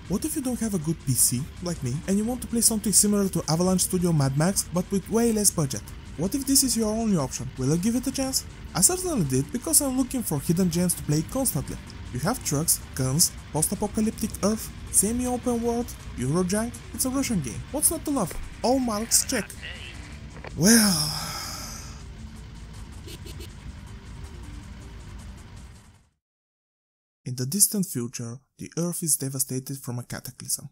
What if you don't have a good PC, like me, and you want to play something similar to Avalanche Studio Mad Max, but with way less budget? What if this is your only option? Will you give it a chance? I certainly did, because I'm looking for hidden gems to play constantly. You have trucks, guns, post-apocalyptic Earth, semi-open world, Eurojunk. It's a Russian game. What's not to love? All marks check. Well... In the distant future, the Earth is devastated from a cataclysm.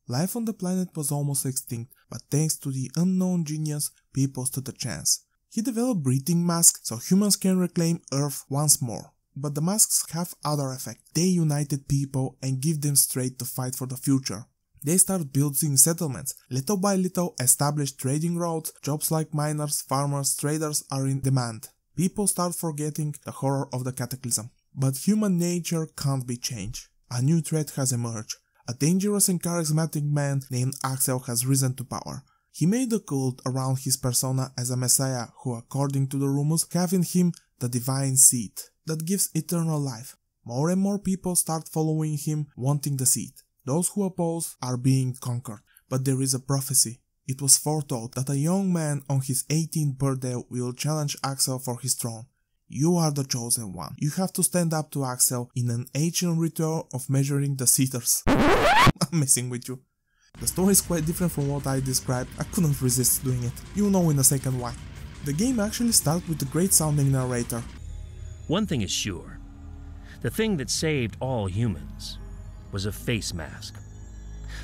Life on the planet was almost extinct, but thanks to the unknown genius, people stood a chance. He developed breathing masks so humans can reclaim Earth once more. But the masks have other effect. They united people and give them strength to fight for the future. They start building settlements. Little by little, established trading routes, jobs like miners, farmers, traders are in demand. People start forgetting the horror of the cataclysm. But human nature can't be changed. A new threat has emerged. A dangerous and charismatic man named Axel has risen to power. He made a cult around his persona as a messiah who, according to the rumors, have in him the divine seed that gives eternal life. More and more people start following him, wanting the seed. Those who oppose are being conquered. But there is a prophecy. It was foretold that a young man on his 18th birthday will challenge Axel for his throne. You are the chosen one. You have to stand up to Axel in an ancient ritual of measuring the cedars. I'm messing with you. The story is quite different from what I described. I couldn't resist doing it. You'll know in a second why. The game actually starts with a great sounding narrator. One thing is sure. The thing that saved all humans was a face mask.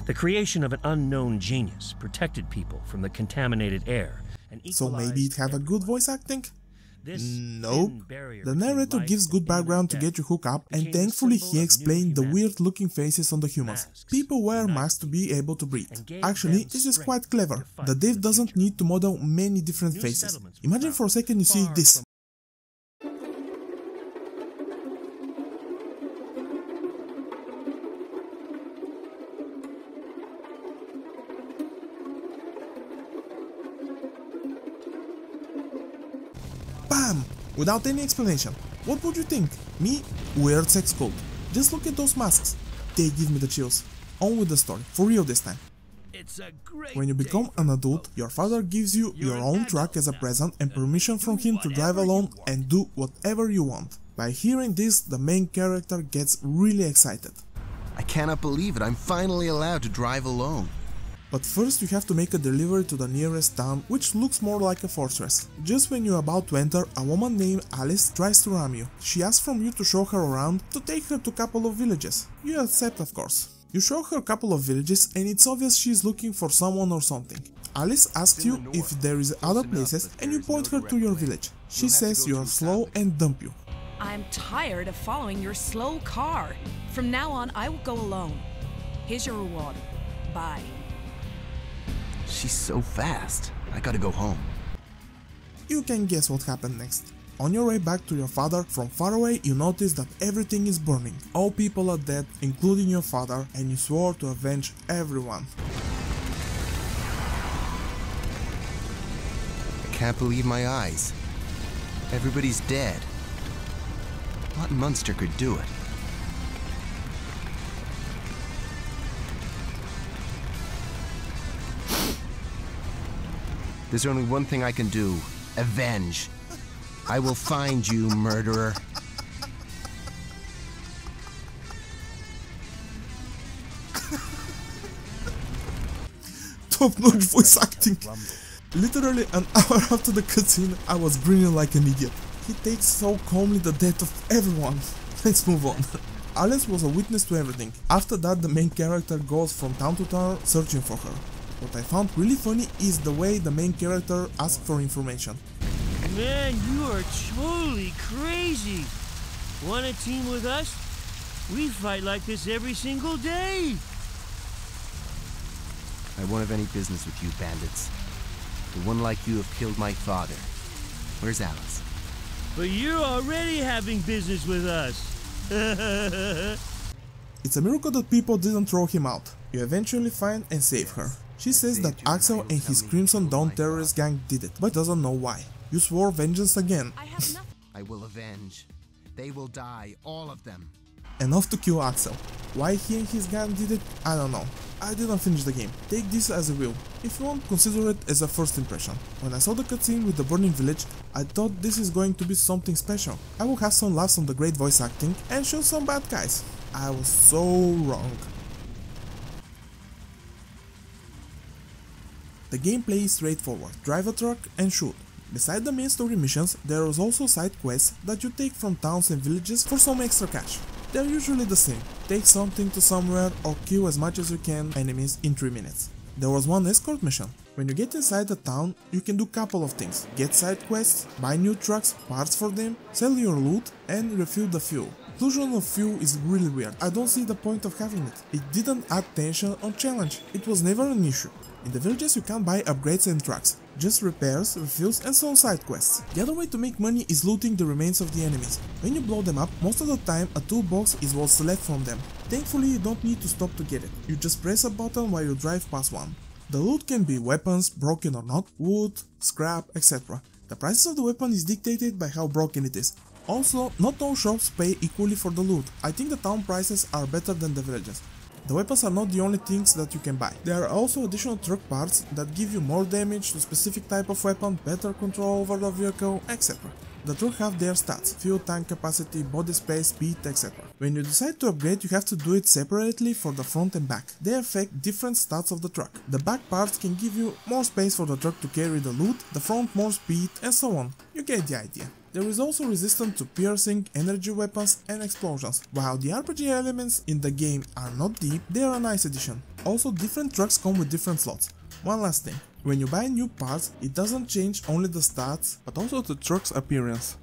The creation of an unknown genius protected people from the contaminated air and so maybe it have a good voice acting? Nope. The narrator gives good background to get you hooked up, and thankfully he explained the weird looking faces on the humans. People wear masks to be able to breathe. Actually, this is quite clever. The dev doesn't need to model many different faces. Imagine for a second you see this. Bam! Without any explanation. What would you think? Me? Weird sex cult. Just look at those masks. They give me the chills. On with the story. For real this time. When you become an adult, your father gives you your own truck as a present and permission from him to drive alone and do whatever you want. By hearing this, the main character gets really excited. I cannot believe it. I'm finally allowed to drive alone. But first you have to make a delivery to the nearest town, which looks more like a fortress. Just when you're about to enter, a woman named Alice tries to ram you. She asks from you to show her around, to take her to a couple of villages. You accept, of course. You show her a couple of villages and it's obvious she's looking for someone or something. Alice asks you if there is other places and you point her to your village. She says you're slow and dump you. I'm tired of following your slow car. From now on, I will go alone. Here's your reward. Bye. She's so fast. I gotta go home. You can guess what happened next. On your way back to your father, from far away you notice that everything is burning. All people are dead, including your father, and you swore to avenge everyone. I can't believe my eyes. Everybody's dead. What monster could do it? There's only one thing I can do. Avenge. I will find you, murderer. Top-notch voice acting. Literally an hour after the cutscene, I was grinning like an idiot. He takes so calmly the death of everyone. Let's move on. Alice was a witness to everything. After that, the main character goes from town to town searching for her. What I found really funny is the way the main character asks for information. Man, you are totally crazy. Wanna team with us? We fight like this every single day. I won't have any business with you bandits. The one like you have killed my father. Where's Alice? But you're already having business with us. It's a miracle that people didn't throw him out. You eventually find and save her. She says that Axel and his Crimson Dawn terrorist gang did it, but doesn't know why. You swore vengeance again. I will avenge. They will die, all of them. enough to kill Axel. Why he and his gang did it, I don't know. I didn't finish the game. Take this as a will. If you want, consider it as a first impression. When I saw the cutscene with the burning village, I thought this is going to be something special. I will have some laughs on the great voice acting and show some bad guys. I was so wrong. The gameplay is straightforward. Drive a truck and shoot. Beside the main story missions, there is also side quests that you take from towns and villages for some extra cash. They are usually the same. Take something to somewhere or kill as much as you can enemies in 3 minutes. There was one escort mission. When you get inside the town, you can do couple of things. Get side quests, buy new trucks, parts for them, sell your loot and refill the fuel. Inclusion of fuel is really weird. I don't see the point of having it. It didn't add tension or challenge. It was never an issue. In the villages you can't buy upgrades and trucks, just repairs, refills and some side quests. The other way to make money is looting the remains of the enemies. When you blow them up, most of the time a toolbox is what's left from them. Thankfully you don't need to stop to get it, you just press a button while you drive past one. The loot can be weapons, broken or not, wood, scrap, etc. The prices of the weapon is dictated by how broken it is. Also, not all shops pay equally for the loot. I think the town prices are better than the villages. The weapons are not the only things that you can buy. There are also additional truck parts that give you more damage to specific type of weapon, better control over the vehicle, etc. The truck have their stats, fuel tank capacity, body space, speed, etc. When you decide to upgrade, you have to do it separately for the front and back. They affect different stats of the truck. The back parts can give you more space for the truck to carry the loot, the front more speed, and so on. You get the idea. There is also resistance to piercing, energy weapons and explosions. While the RPG elements in the game are not deep, they are a nice addition. Also, different trucks come with different slots. One last thing, when you buy new parts, it doesn't change only the stats, but also the truck's appearance.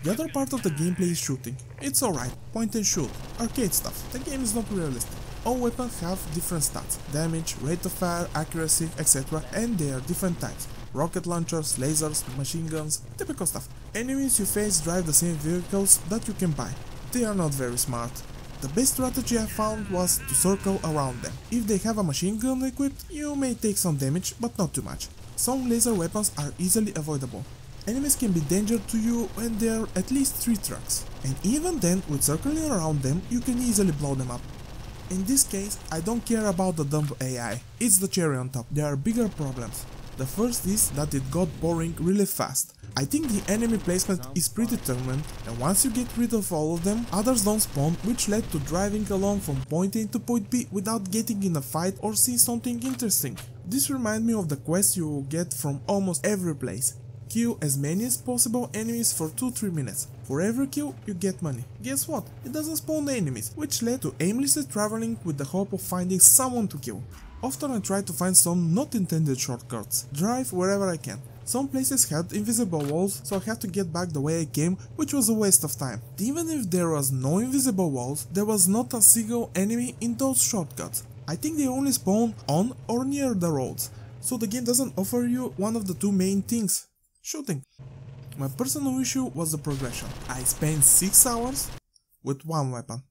The other part of the gameplay is shooting. It's alright, point and shoot, arcade stuff. The game is not realistic. All weapons have different stats, damage, rate of fire, accuracy, etc. and they are different types. Rocket launchers, lasers, machine guns, typical stuff. Enemies you face drive the same vehicles that you can buy. They are not very smart. The best strategy I found was to circle around them. If they have a machine gun equipped, you may take some damage, but not too much. Some laser weapons are easily avoidable. Enemies can be danger to you when there are at least 3 trucks. And even then, with circling around them, you can easily blow them up. In this case, I don't care about the dumb AI. It's the cherry on top. There are bigger problems. The first is that it got boring really fast. I think the enemy placement is predetermined, and once you get rid of all of them, others don't spawn, which led to driving along from point A to point B without getting in a fight or see something interesting. This reminds me of the quest you will get from almost every place. Kill as many as possible enemies for 2-3 minutes. For every kill, you get money. Guess what? It doesn't spawn the enemies, which led to aimlessly traveling with the hope of finding someone to kill. Often I try to find some not intended shortcuts, drive wherever I can. Some places had invisible walls, so I had to get back the way I came, which was a waste of time. Even if there was no invisible walls, there was not a single enemy in those shortcuts. I think they only spawn on or near the roads, so the game doesn't offer you one of the 2 main things: shooting. My personal issue was the progression. I spent 6 hours with one weapon.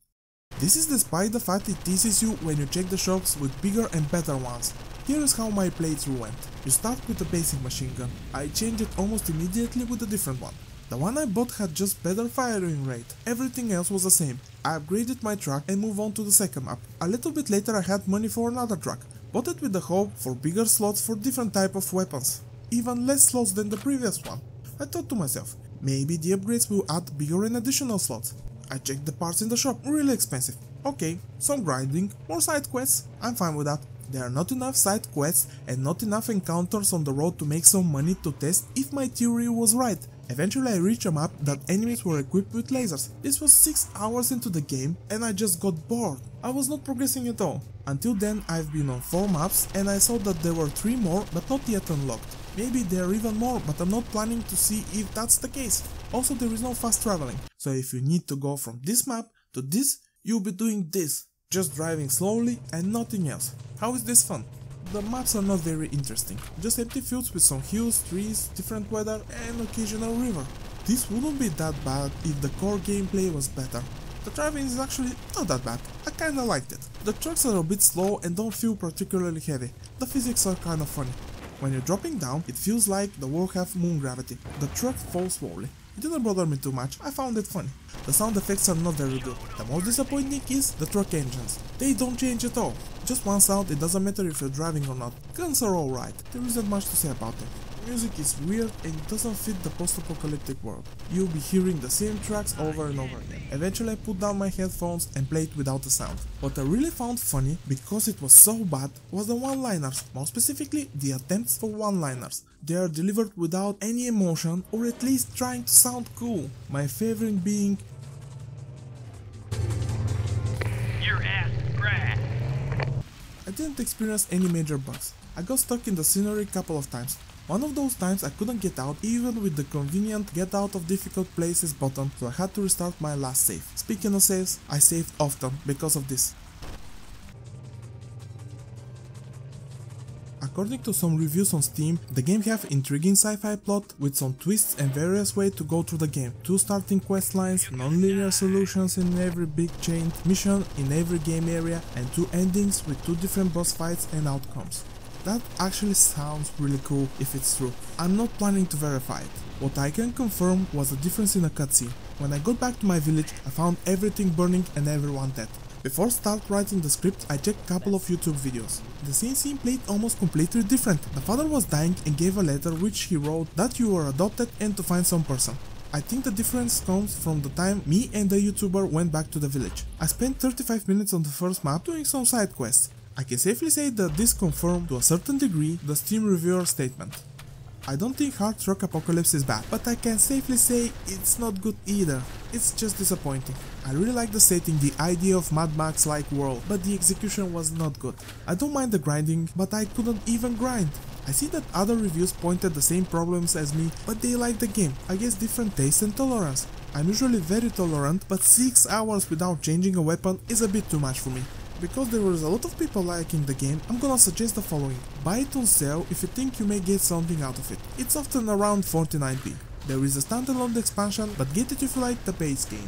This is despite the fact it teases you when you check the shops with bigger and better ones. Here is how my playthrough went. You start with a basic machine gun. I changed it almost immediately with a different one. The one I bought had just better firing rate. Everything else was the same. I upgraded my truck and moved on to the second map. A little bit later I had money for another truck. Bought it with the hope for bigger slots for different type of weapons. Even less slots than the previous one. I thought to myself, maybe the upgrades will add bigger and additional slots. I checked the parts in the shop, really expensive. Okay, some grinding, more side quests, I'm fine with that. There are not enough side quests and not enough encounters on the road to make some money to test if my theory was right. Eventually I reached a map that enemies were equipped with lasers. This was 6 hours into the game and I just got bored. I was not progressing at all. Until then I've been on 4 maps and I saw that there were 3 more but not yet unlocked. Maybe there are even more, but I'm not planning to see if that's the case. Also, there is no fast traveling, so if you need to go from this map to this, you'll be doing this, just driving slowly and nothing else. How is this fun? The maps are not very interesting, just empty fields with some hills, trees, different weather and occasional river. This wouldn't be that bad if the core gameplay was better. The driving is actually not that bad, I kinda liked it. The trucks are a bit slow and don't feel particularly heavy, the physics are kinda funny. When you're dropping down, it feels like the world has moon gravity. The truck falls slowly. didn't bother me too much, I found it funny. The sound effects are not very good. The most disappointing is the truck engines. They don't change at all. Just one sound, it doesn't matter if you're driving or not. Guns are alright, there isn't much to say about them. Music is weird and it doesn't fit the post-apocalyptic world. You'll be hearing the same tracks over and over again. Eventually I put down my headphones and played without the sound. What I really found funny, because it was so bad, was the one-liners, more specifically the attempts for one-liners. They are delivered without any emotion or at least trying to sound cool. My favorite being, Your ass is grass. I didn't experience any major bugs. I got stuck in the scenery a couple of times. One of those times I couldn't get out even with the convenient get out of difficult places button, so I had to restart my last save. Speaking of saves, I saved often because of this. According to some reviews on Steam, the game have intriguing sci-fi plot with some twists and various ways to go through the game. 2 starting quest lines, non-linear solutions in every big chain mission in every game area, and 2 endings with 2 different boss fights and outcomes. That actually sounds really cool if it's true. I'm not planning to verify it. What I can confirm was a difference in a cutscene. When I got back to my village, I found everything burning and everyone dead. Before start writing the script, I checked a couple of YouTube videos. The scene played almost completely different. The father was dying and gave a letter which he wrote that you were adopted and to find some person. I think the difference comes from the time me and the YouTuber went back to the village. I spent 35 minutes on the first map doing some side quests. I can safely say that this confirmed to a certain degree the Steam reviewer statement. I don't think Hard Truck Apocalypse is bad, but I can safely say it's not good either. It's just disappointing. I really like the setting, the idea of Mad Max-like world, but the execution was not good. I don't mind the grinding, but I couldn't even grind. I see that other reviews pointed the same problems as me, but they like the game. I guess different taste and tolerance. I'm usually very tolerant, but 6 hours without changing a weapon is a bit too much for me. Because there was a lot of people liking the game, I'm gonna suggest the following. Buy it on sale if you think you may get something out of it. It's often around 49p. There is a standalone expansion, but get it if you like the base game.